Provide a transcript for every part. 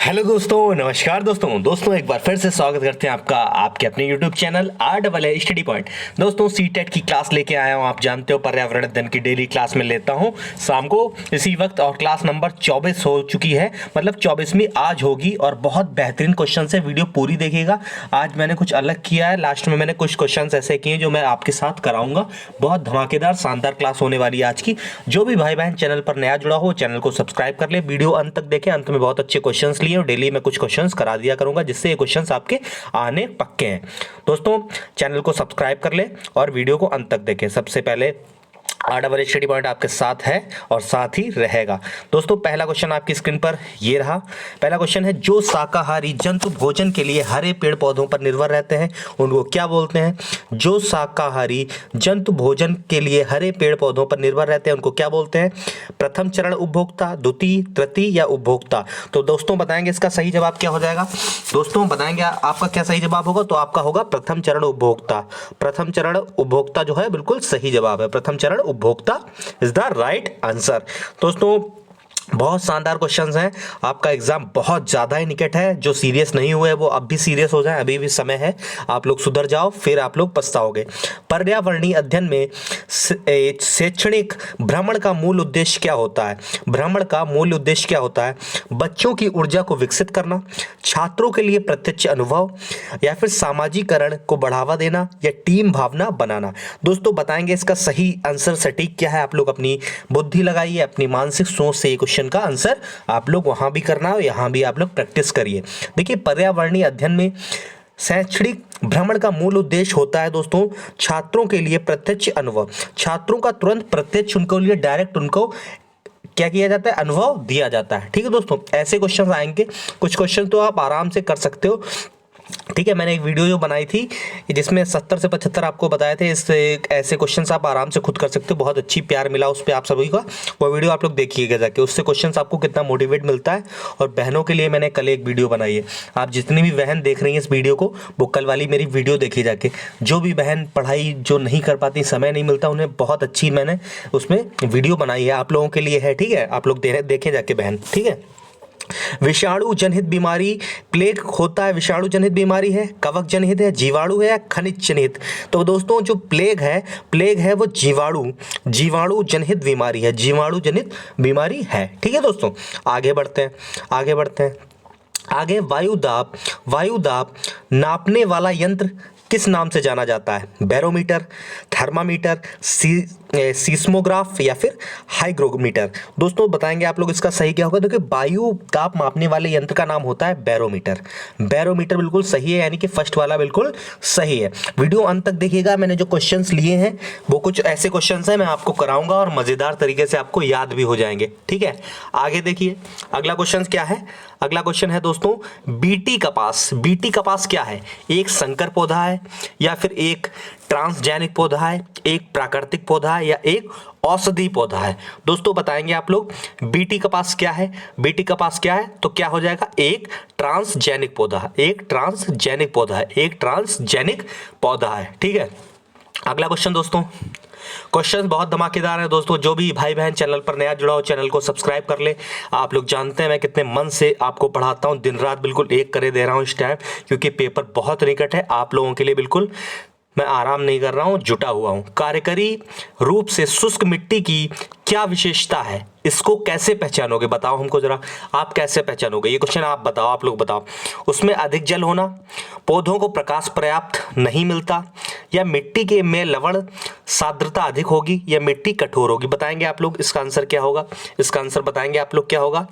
Hello दोस्तों, नमस्कार दोस्तों एक बार फिर से स्वागत करते हैं आपका आपके अपने YouTube channel RAA study point. दोस्तों सीटेट की क्लास लेके आया हूँ। आप जानते हो पर्यावरण अध्ययन की डेली क्लास में लेता हूँ शाम को इसी वक्त, और क्लास नंबर 24 हो चुकी है, मतलब 24वीं आज होगी। और बहुत बेहतरीन क्वेश्चन है, वीडियो पूरी देखिएगा। आज मैंने कुछ अलग किया है, लास्ट में मैंने कुछ क्वेश्चन ऐसे किए जो मैं आपके साथ कराऊंगा। बहुत धमाकेदार शानदार क्लास होने वाली है आज की। जो भी भाई बहन चैनल पर नया जुड़ा हो चैनल को सब्सक्राइब कर ले, वीडियो अंत तक देखें, अंत में बहुत अच्छे क्वेश्चंस लिए और डेली मैं कुछ क्वेश्चंस करा दिया करूंगा जिससे ये क्वेश्चंस आपके आने पक्के हैं। दोस्तों चैनल को सब्सक्राइब कर ले और वीडियो को अंत तक देखें। सबसे पहले RAA स्टडी पॉइंट आपके साथ है और साथ ही रहेगा। दोस्तों पहला क्वेश्चन आपकी स्क्रीन पर ये रहा। पहला क्वेश्चन है, जो शाकाहारी जंतु भोजन के लिए हरे पेड़ पौधों पर निर्भर रहते हैं उनको क्या बोलते हैं? जो शाकाहारी जंतु भोजन के लिए हरे पेड़ पौधों पर निर्भर रहते हैं उनको क्या बोलते हैं? प्रथम चरण उपभोक्ता, द्वितीय, तृतीय या उपभोक्ता? तो दोस्तों बताएंगे इसका सही जवाब क्या हो जाएगा। दोस्तों बताएंगे आपका क्या सही जवाब होगा। तो आपका होगा प्रथम चरण उपभोक्ता। प्रथम चरण उपभोक्ता जो है बिल्कुल सही जवाब है। प्रथम चरण उपभोक्ता इज द राइट आंसर। दोस्तों बहुत शानदार क्वेश्चंस हैं। आपका एग्जाम बहुत ज़्यादा ही निकट है। जो सीरियस नहीं हुए वो अब भी सीरियस हो जाए, अभी भी समय है। आप लोग सुधर जाओ, फिर आप लोग पछताओगे। पर्यावरणीय अध्ययन में शैक्षणिक भ्रमण का मूल उद्देश्य क्या होता है? भ्रमण का मूल उद्देश्य क्या होता है? बच्चों की ऊर्जा को विकसित करना, छात्रों के लिए प्रत्यक्ष अनुभव, या फिर सामाजिकरण को बढ़ावा देना, या टीम भावना बनाना? दोस्तों बताएंगे इसका सही आंसर सटीक क्या है। आप लोग अपनी बुद्धि लगाइए, अपनी मानसिक सोच से क्वेश्चन का आंसर आप लोग वहां भी करना और यहां भी आप लोग प्रैक्टिस करिए। देखिए पर्यावरणीय अध्ययन में शैक्षणिक भ्रमण का मूल उद्देश्य होता है दोस्तों छात्रों के लिए प्रत्यक्ष अनुभव। छात्रों का तुरंत प्रत्यक्ष उनको लिए डायरेक्ट उनको क्या किया जाता है? अनुभव दिया जाता है। ठीक है दोस्तों, ऐसे क्वेश्चन आएंगे। कुछ क्वेश्चन तो आप आराम से कर सकते हो। ठीक है, मैंने एक वीडियो जो बनाई थी जिसमें 70 से 75 आपको बताए थे। इस ऐसे क्वेश्चंस आप आराम से खुद कर सकते हो। बहुत अच्छी प्यार मिला उस पर आप सभी का। वो वीडियो आप लोग देखिएगा जाके, उससे क्वेश्चंस आपको कितना मोटिवेट मिलता है। और बहनों के लिए मैंने कल एक वीडियो बनाई है। आप जितनी भी बहन देख रही हैं इस वीडियो को, वो कल वाली मेरी वीडियो देखी जाके। जो भी बहन पढ़ाई जो नहीं कर पाती, समय नहीं मिलता, उन्हें बहुत अच्छी मैंने उसमें वीडियो बनाई है, आप लोगों के लिए है। ठीक है, आप लोग देखें जाके बहन। ठीक है, विषाणु जनित बीमारी प्लेग होता है। विषाणु जनित बीमारी है, कवक जनित है, जीवाणु है या खनिज जनित? तो दोस्तों जो प्लेग है वो जीवाणु जनित बीमारी है। जीवाणु जनित बीमारी है। ठीक है दोस्तों, आगे बढ़ते हैं। आगे वायु दाब नापने वाला यंत्र किस नाम से जाना जाता है? बैरोमीटर, थर्मामीटर, सीस्मोग्राफ या फिर हाइग्रोमीटर? दोस्तों बताएंगे आप लोग इसका सही क्या होगा। देखिए वायु ताप मापने वाले यंत्र का नाम होता है बैरोमीटर। बैरोमीटर बिल्कुल सही है, यानी कि फर्स्ट वाला बिल्कुल सही है। वीडियो अंत तक देखिएगा। मैंने जो क्वेश्चंस लिए हैं वो कुछ ऐसे क्वेश्चंस हैं मैं आपको कराऊंगा और मजेदार तरीके से आपको याद भी हो जाएंगे। ठीक है, आगे देखिए अगला क्वेश्चन क्या है। अगला क्वेश्चन है दोस्तों बीटी कपास। बीटी कपास क्या है? एक संकर पौधा है, या फिर एक ट्रांसजेनिक पौधा है, एक प्राकृतिक पौधा है, या एक औषधि पौधा है? दोस्तों बताएंगे आप लोग बीटी कपास क्या है। बीटी कपास क्या है? तो क्या हो जाएगा? एक ट्रांसजेनिक पौधा है। एक ट्रांसजेनिक पौधा है। एक ट्रांसजेनिक पौधा है। ठीक है, अगला क्वेश्चन दोस्तों। क्वेश्चन बहुत धमाकेदार है दोस्तों। जो भी भाई बहन चैनल पर नया जुड़ा हो चैनल को सब्सक्राइब कर ले। आप लोग जानते हैं मैं कितने मन से आपको पढ़ाता हूं, दिन रात बिल्कुल एक करे दे रहा हूं इस टाइम, क्योंकि पेपर बहुत निकट है। आप लोगों के लिए बिल्कुल मैं आराम नहीं कर रहा हूं, जुटा हुआ हूं। कार्यकारी रूप से शुष्क मिट्टी की क्या विशेषता है? इसको कैसे पहचानोगे? बताओ हमको जरा, आप कैसे पहचानोगे? ये क्वेश्चन आप बताओ, आप लोग बताओ। उसमें अधिक जल होना, पौधों को प्रकाश पर्याप्त नहीं मिलता, या मिट्टी के में लवण सांद्रता अधिक होगी, या मिट्टी कठोर होगी? बताएंगे आप लोग इसका आंसर क्या होगा। इसका आंसर बताएंगे आप लोग क्या होगा।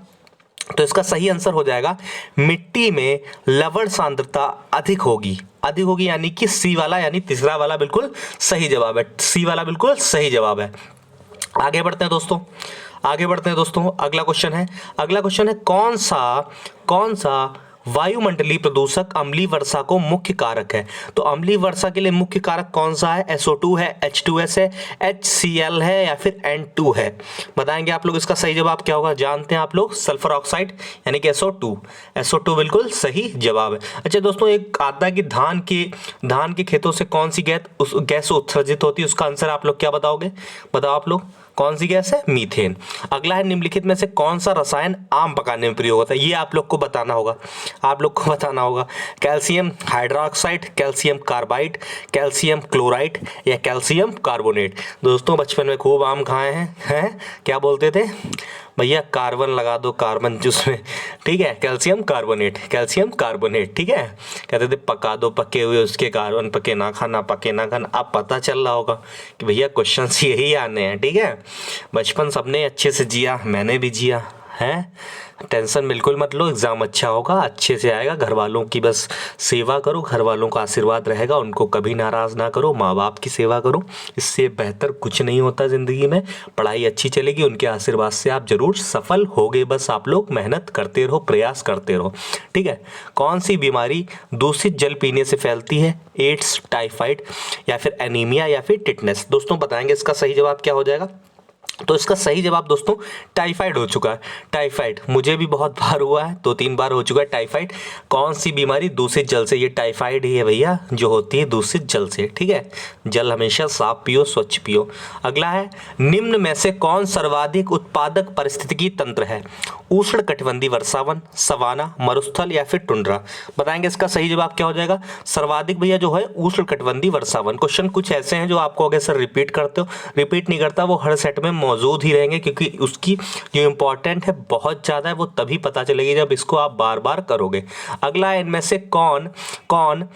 तो इसका सही आंसर हो जाएगा मिट्टी में लवण सांद्रता अधिक होगी। अधिक होगी यानी कि सी वाला, यानी तीसरा वाला बिल्कुल सही जवाब है। सी वाला बिल्कुल सही जवाब है। आगे बढ़ते हैं दोस्तों। अगला क्वेश्चन है कौन सा वायुमंडलीय प्रदूषक अम्लीय वर्षा को मुख्य कारक है? तो अम्लीय वर्षा के लिए मुख्य कारक कौन सा है? SO2 है, H2S है, HCl है, या फिर N2 है? बताएंगे आप लोग इसका सही जवाब क्या होगा। जानते हैं आप लोग सल्फर ऑक्साइड यानी कि SO2 बिल्कुल सही जवाब है। अच्छा दोस्तों, एक आता है कि धान के खेतों से कौन सी गैस उत्सर्जित होती है, उसका आंसर आप लोग क्या बताओगे? बताओ आप लोग कौन सी गैस है? मीथेन। अगला है निम्नलिखित में से कौन सा रसायन आम पकाने में प्रयोग होता है? ये आप लोग को बताना होगा, आप लोग को बताना होगा। Calcium hydroxide, calcium carbide, calcium chloride या कैल्शियम कार्बोनेट। दोस्तों बचपन में खूब आम खाए हैं क्या बोलते थे भैया? कार्बन लगा दो, कार्बन जूस में, ठीक है। कैल्शियम कार्बोनेट, कैल्शियम कार्बोनेट, ठीक है। कहते थे पका दो पके हुए उसके कार्बन, पके ना खाना, पके ना खाना। अब पता चल रहा होगा कि भैया क्वेश्चंस यही आने हैं, ठीक है। बचपन सबने अच्छे से जिया, मैंने भी जिया है। टेंशन बिल्कुल मत लो, एग्ज़ाम अच्छा होगा, अच्छे से आएगा। घर वालों की बस सेवा करो, घर वालों का आशीर्वाद रहेगा, उनको कभी नाराज़ ना करो, माँ बाप की सेवा करो। इससे बेहतर कुछ नहीं होता ज़िंदगी में। पढ़ाई अच्छी चलेगी, उनके आशीर्वाद से आप ज़रूर सफल होगे। बस आप लोग मेहनत करते रहो, प्रयास करते रहो, ठीक है। कौन सी बीमारी दूषित जल पीने से फैलती है? एड्स, टाइफाइड या फिर एनीमिया या फिर टिटनेस। दोस्तों बताएंगे इसका सही जवाब क्या हो जाएगा? तो इसका सही जवाब दोस्तों टाइफाइड हो चुका है। टाइफाइड मुझे भी बहुत बार हुआ है, 2-3 बार हो चुका है टाइफाइड। कौन सी बीमारी? दूषित जल से। ये टाइफाइड ही है भैया, जो होती है दूषित जल से, ठीक है। जल हमेशा साफ पियो, स्वच्छ पियो। अगला है निम्न में से कौन सर्वाधिक उत्पादक पारिस्थितिकी तंत्र है? उष्ण कटिबंधीय वर्षावन, सवाना, मरुस्थल या फिर टुंड्रा। बताएंगे इसका सही जवाब क्या हो जाएगा? सर्वाधिक भैया जो है उष्ण कटिबंधीय वर्षावन। क्वेश्चन कुछ ऐसे हैं जो आपको अगर सर रिपीट करते हो, रिपीट नहीं करता, वो हर सेट में मौजूद ही रहेंगे, क्योंकि उसकी जो इंपॉर्टेंट है बहुत ज़्यादा है। वो तभी पता चलेगी जब इसको आप बार बार करोगे। अगला है इनमें से कौन कौन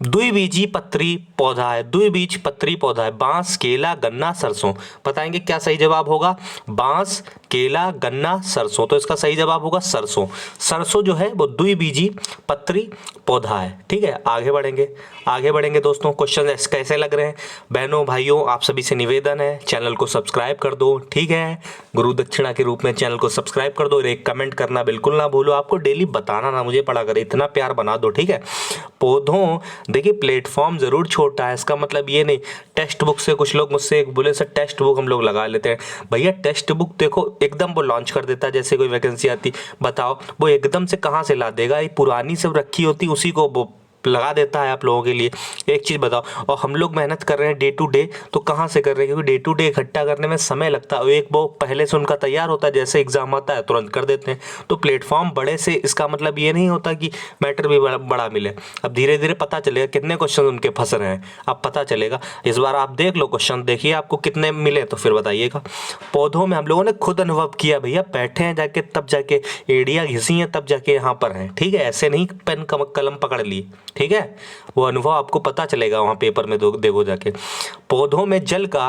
द्विबीजी पत्री पौधा है? द्विबीज पत्री पौधा है। बांस, केला, गन्ना, सरसों। बताएंगे क्या सही जवाब होगा? बांस, केला, गन्ना, सरसों। तो इसका सही जवाब होगा सरसों। सरसों जो है वो द्विबीजी पत्री पौधा है, ठीक है। आगे बढ़ेंगे, आगे बढ़ेंगे दोस्तों। क्वेश्चन कैसे लग रहे हैं? बहनों भाइयों आप सभी से निवेदन है, चैनल को सब्सक्राइब कर दो, ठीक है। गुरु दक्षिणा के रूप में चैनल को सब्सक्राइब कर दो और एक कमेंट करना बिल्कुल ना भूलो। आपको डेली बताना ना मुझे पड़ा करे, इतना प्यार बना दो, ठीक है। पौधों, देखिए प्लेटफॉर्म जरूर छोटा है, इसका मतलब ये नहीं टेक्स्ट बुक से। कुछ लोग मुझसे बोले सर टेक्स्ट बुक हम लोग लगा लेते हैं। भैया टेक्स्ट बुक देखो एकदम वो लॉन्च कर देता है, जैसे कोई वैकेंसी आती, बताओ वो एकदम से कहाँ से ला देगा? ये पुरानी सब रखी होती उसी को वो लगा देता है आप लोगों के लिए। एक चीज़ बताओ, और हम लोग मेहनत कर रहे हैं डे टू डे, तो कहाँ से कर रहे हैं? क्योंकि डे टू डे इकट्ठा करने में समय लगता है, एक वो पहले से उनका तैयार होता है, जैसे एग्जाम आता है तुरंत कर देते हैं। तो प्लेटफॉर्म बड़े से इसका मतलब ये नहीं होता कि मैटर भी बड़ा मिले। अब धीरे धीरे पता चलेगा कितने क्वेश्चन उनके फंस रहे हैं, अब पता चलेगा। इस बार आप देख लो क्वेश्चन, देखिए आपको कितने मिले तो फिर बताइएगा। पौधों में हम लोगों ने खुद अनुभव किया भैया, बैठे हैं जाके तब जाके, एड़ियाँ घिसी हैं तब जाके यहाँ पर हैं, ठीक है। ऐसे नहीं पेन कलम पकड़ लिए, ठीक है। वो अनुभव आपको पता चलेगा वहाँ पेपर में देखो जाके। पौधों में जल का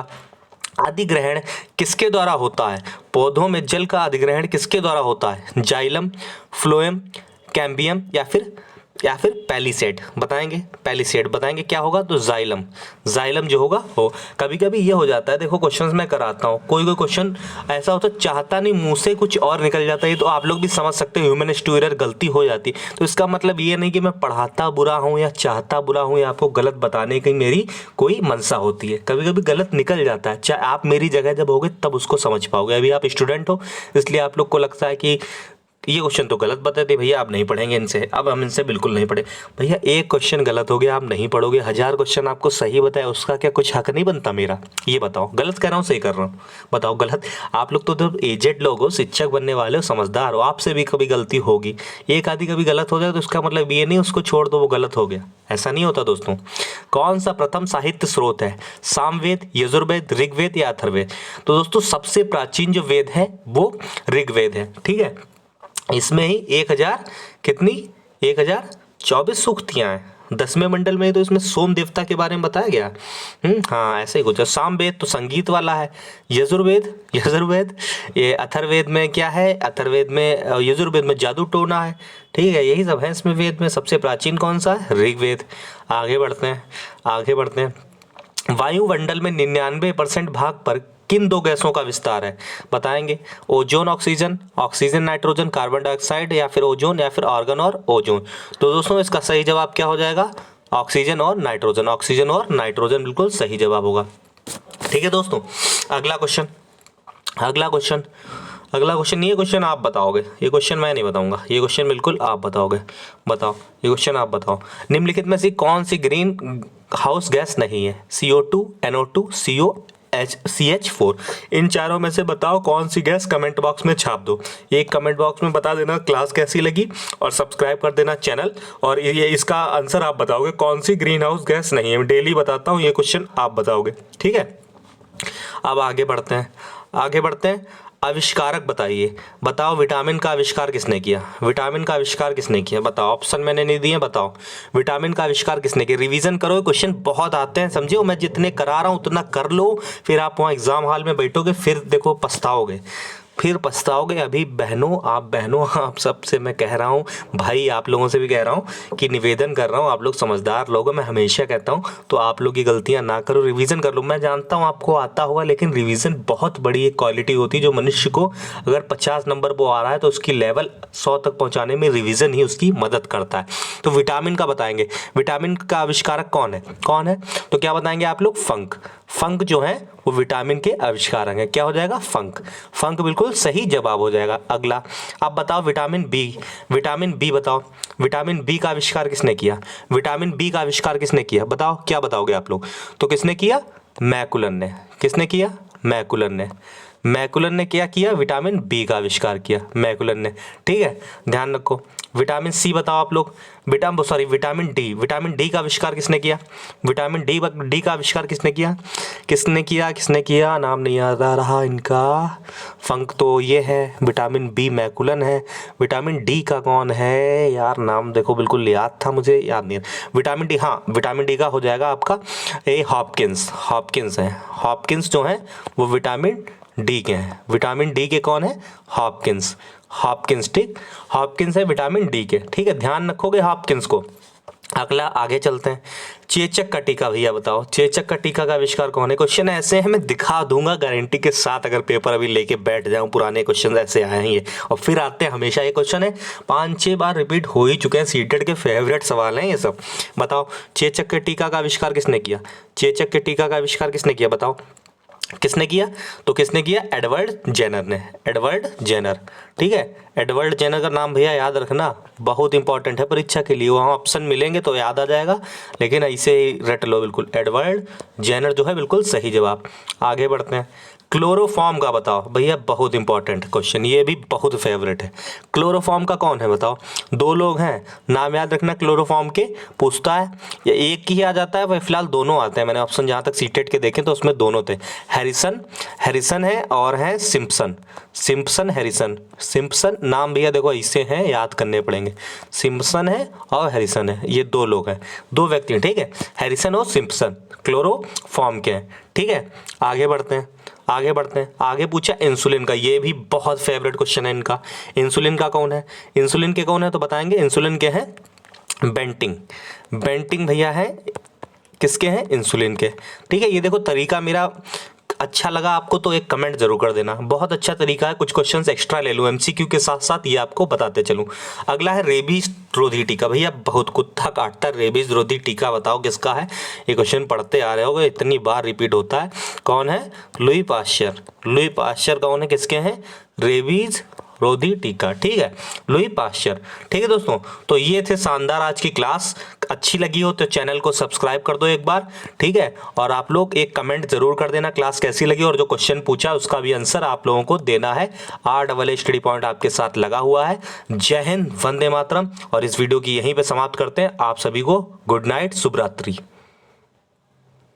अधिग्रहण किसके द्वारा होता है? पौधों में जल का अधिग्रहण किसके द्वारा होता है? जाइलम, फ्लोएम, कैम्बियम या फिर पैलिसेड। बताएंगे पैलिसेड, बताएंगे क्या होगा? तो जाइलम, जाइलम जो होगा हो। कभी कभी ये हो जाता है, देखो क्वेश्चंस मैं कराता हूँ, कोई क्वेश्चन ऐसा होता है चाहता नहीं मुंह से कुछ और निकल जाता है, तो आप लोग भी समझ सकते हो ह्यूमन टू एरर, गलती हो जाती। तो इसका मतलब ये नहीं कि मैं पढ़ाता बुरा हूँ या चाहता बुरा हूँ या आपको गलत बताने की मेरी कोई मंशा होती है। कभी कभी गलत निकल जाता है, चाहे आप मेरी जगह जब होगे तब उसको समझ पाओगे। अभी आप स्टूडेंट हो इसलिए आप लोग को लगता है कि ये क्वेश्चन तो गलत बताते भैया, आप नहीं पढ़ेंगे इनसे। अब हम इनसे बिल्कुल नहीं पढ़े भैया। एक क्वेश्चन गलत हो गया आप नहीं पढ़ोगे, 1000 क्वेश्चन आपको सही बताया, उसका क्या कुछ हक नहीं बनता मेरा? ये बताओ, गलत कर रहा हूँ सही कर रहा हूँ? बताओ गलत। आप लोग तो एजेड लोग हो, शिक्षक बनने वाले हो, समझदार हो, आपसे भी कभी गलती होगी। एक आधी कभी गलत हो जाए तो उसका मतलब ये नहीं उसको छोड़ दो वो गलत हो गया, ऐसा नहीं होता दोस्तों। कौन सा प्रथम साहित्य स्रोत है? सामवेद, यजुर्वेद, ऋग्वेद या अथर्ववेद? तो दोस्तों सबसे प्राचीन जो वेद है वो ऋग्वेद है, ठीक है। इसमें ही 1024 सूक्तियाँ हैं। 10वें मंडल में तो इसमें सोम देवता के बारे में बताया गया। हाँ ऐसे ही कुछ। सामवेद तो संगीत वाला है। यजुर्वेद ये अथर्ववेद में क्या है? अथर्ववेद में यजुर्वेद में जादू टोना है, ठीक है। यही सब है इसमें। वेद में सबसे प्राचीन कौन सा है? ऋग्वेद। आगे बढ़ते हैं। वायुमंडल में 99% भाग पर किन 2 गैसों का विस्तार है? बताएंगे। Ozone oxygen, oxygen nitrogen, carbon dioxide या फिर ओजोन या फिर आर्गन और ओजोन। तो दोस्तों इसका सही जवाब क्या हो जाएगा? ऑक्सीजन और नाइट्रोजन। ऑक्सीजन और नाइट्रोजन बिल्कुल सही जवाब होगा, ठीक है दोस्तों। अगला क्वेश्चन ये क्वेश्चन आप बताओगे, ये क्वेश्चन मैं नहीं बताऊंगा, ये क्वेश्चन बिल्कुल आप बताओगे। बताओ ये क्वेश्चन आप बताओ। निम्नलिखित में से कौन सी ग्रीन हाउस गैस नहीं है? CO2, NO2, CO CH4। इन चारों में से बताओ कौन सी गैस, कमेंट बॉक्स में छाप दो। एक कमेंट बॉक्स में बता देना क्लास कैसी लगी और सब्सक्राइब कर देना चैनल। और ये इसका आंसर आप बताओगे कौन सी ग्रीन हाउस गैस नहीं है। मैं डेली बताता हूँ, ये क्वेश्चन आप बताओगे, ठीक है। अब आगे बढ़ते हैं। आविष्कारक बताइए। बताओ विटामिन का आविष्कार किसने किया? विटामिन का आविष्कार किसने किया बताओ। ऑप्शन मैंने नहीं दिए, बताओ विटामिन का आविष्कार किसने किया। रिवीजन करो, क्वेश्चन बहुत आते हैं, समझियो। मैं जितने करा रहा हूँ उतना कर लो, फिर आप वहाँ एग्जाम हॉल में बैठोगे, फिर देखो पछताओगे। अभी बहनों, आप सबसे मैं कह रहा हूँ, भाई आप लोगों से भी कह रहा हूँ कि निवेदन कर रहा हूँ, आप लोग समझदार लोग हो, मैं हमेशा कहता हूँ, तो आप लोग ये गलतियाँ ना करो, रिवीजन कर लो। मैं जानता हूँ आपको आता होगा, लेकिन रिवीजन बहुत बड़ी एक क्वालिटी होती है जो मनुष्य को, अगर 50 नंबर वो आ रहा है तो उसकी लेवल 100 तक पहुँचाने में रिवीजन ही उसकी मदद करता है। तो विटामिन का बताएंगे। विटामिन का आविष्कारक कौन है? तो क्या बताएंगे आप लोग? फंक जो है वो विटामिन के आविष्कारक हैं। क्या हो जाएगा? फंक बिल्कुल सही जवाब हो जाएगा। अगला आप बताओ विटामिन बी बताओ। विटामिन बी का आविष्कार किसने किया? बताओ, क्या बताओगे आप लोग? तो किसने किया? मैकुलन ने। किसने किया? मैकुलन ने क्या किया? विटामिन बी का आविष्कार किया मैकुलन ने, ठीक है, ध्यान रखो। विटामिन सी बताओ आप लोग। विटामिन डी का आविष्कार किसने किया? विटामिन डी का आविष्कार किसने किया? नाम नहीं याद आ रहा इनका। फंक तो ये है, विटामिन बी मैकुलन है। विटामिन डी का कौन है यार? नाम देखो, बिल्कुल याद था, मुझे याद नहीं है। विटामिन डी का हो जाएगा आपका हॉपकिंस है। हॉपकिंस जो है वो विटामिन डी के हैं। विटामिन डी के कौन है? हॉपकिंस, ठीक, हॉपकिंस है विटामिन डी के, ठीक है, ध्यान रखोगे हॉपकिंस को। अगला आगे चलते हैं। चेचक का टीका भैया बताओ। चेचक का टीका का आविष्कार कौन है? क्वेश्चन ऐसे हैं, मैं दिखा दूंगा गारंटी के साथ, अगर पेपर अभी लेके बैठ जाऊं, पुराने क्वेश्चन ऐसे आए हैं ये, और फिर आते हैं, हमेशा ये क्वेश्चन है 5-6 बार रिपीट हो ही चुके हैं, सीटेट के फेवरेट सवाल हैं ये सब। बताओ चेचक के टीका का आविष्कार किसने किया? बताओ किसने किया? तो किसने किया? एडवर्ड जेनर, ठीक है। एडवर्ड जेनर का नाम भैया याद रखना, बहुत इंपॉर्टेंट है परीक्षा के लिए। वहाँ ऑप्शन मिलेंगे तो याद आ जाएगा, लेकिन ऐसे ही रट लो बिल्कुल। एडवर्ड जेनर जो है बिल्कुल सही जवाब। आगे बढ़ते हैं। क्लोरोफॉर्म का बताओ भैया, बहुत इंपॉर्टेंट क्वेश्चन, ये भी बहुत फेवरेट है। क्लोरोफॉर्म का कौन है बताओ? 2 लोग हैं, नाम याद रखना क्लोरोफॉर्म के। पूछता है या एक ही आ जाता है? वह फिलहाल दोनों आते हैं, मैंने ऑप्शन जहाँ तक सीटेट के देखे तो उसमें दोनों थे। हैरिसन है और है सिम्पसन नाम भैया देखो ऐसे हैं, याद करने पड़ेंगे। सिम्पसन है और हैरिसन है, ये 2 लोग हैं, 2 व्यक्ति हैं, ठीक है। हैरिसन और सिम्पसन क्लोरोफॉर्म के हैं, ठीक है। आगे बढ़ते हैं। आगे पूछा इंसुलिन का, ये भी बहुत फेवरेट क्वेश्चन है इनका। इंसुलिन का कौन है? तो बताएंगे। इंसुलिन के हैं बेंटिंग भैया है, किसके हैं? इंसुलिन के, ठीक है। ये देखो तरीका मेरा अच्छा लगा आपको तो एक कमेंट जरूर कर देना, बहुत अच्छा तरीका है। कुछ क्वेश्चंस एक्स्ट्रा ले लूँ एमसीक्यू के साथ साथ, ये आपको बताते चलूँ। अगला है रेबीज रोधी टीका। भैया बहुत कुत्ता काटता है, रेबीज रोधी टीका बताओ किसका है? ये क्वेश्चन पढ़ते आ रहे होगे, इतनी बार रिपीट होता है। कौन है? लुई पाश्चर कौन है? किसके हैं? रेबीज रोधी टीका, ठीक है, लुई पाश्चर, ठीक है दोस्तों। तो ये थे शानदार आज की क्लास। अच्छी लगी हो तो चैनल को सब्सक्राइब कर दो एक बार, ठीक है। और आप लोग एक कमेंट जरूर कर देना क्लास कैसी लगी, और जो क्वेश्चन पूछा उसका भी आंसर आप लोगों को देना है। RAA स्टडी पॉइंट आपके साथ लगा हुआ है। जय हिंद, वंदे मातरम। और इस वीडियो की यहीं पे समाप्त करते हैं। आप सभी को गुड नाइट, शुभ रात्रि।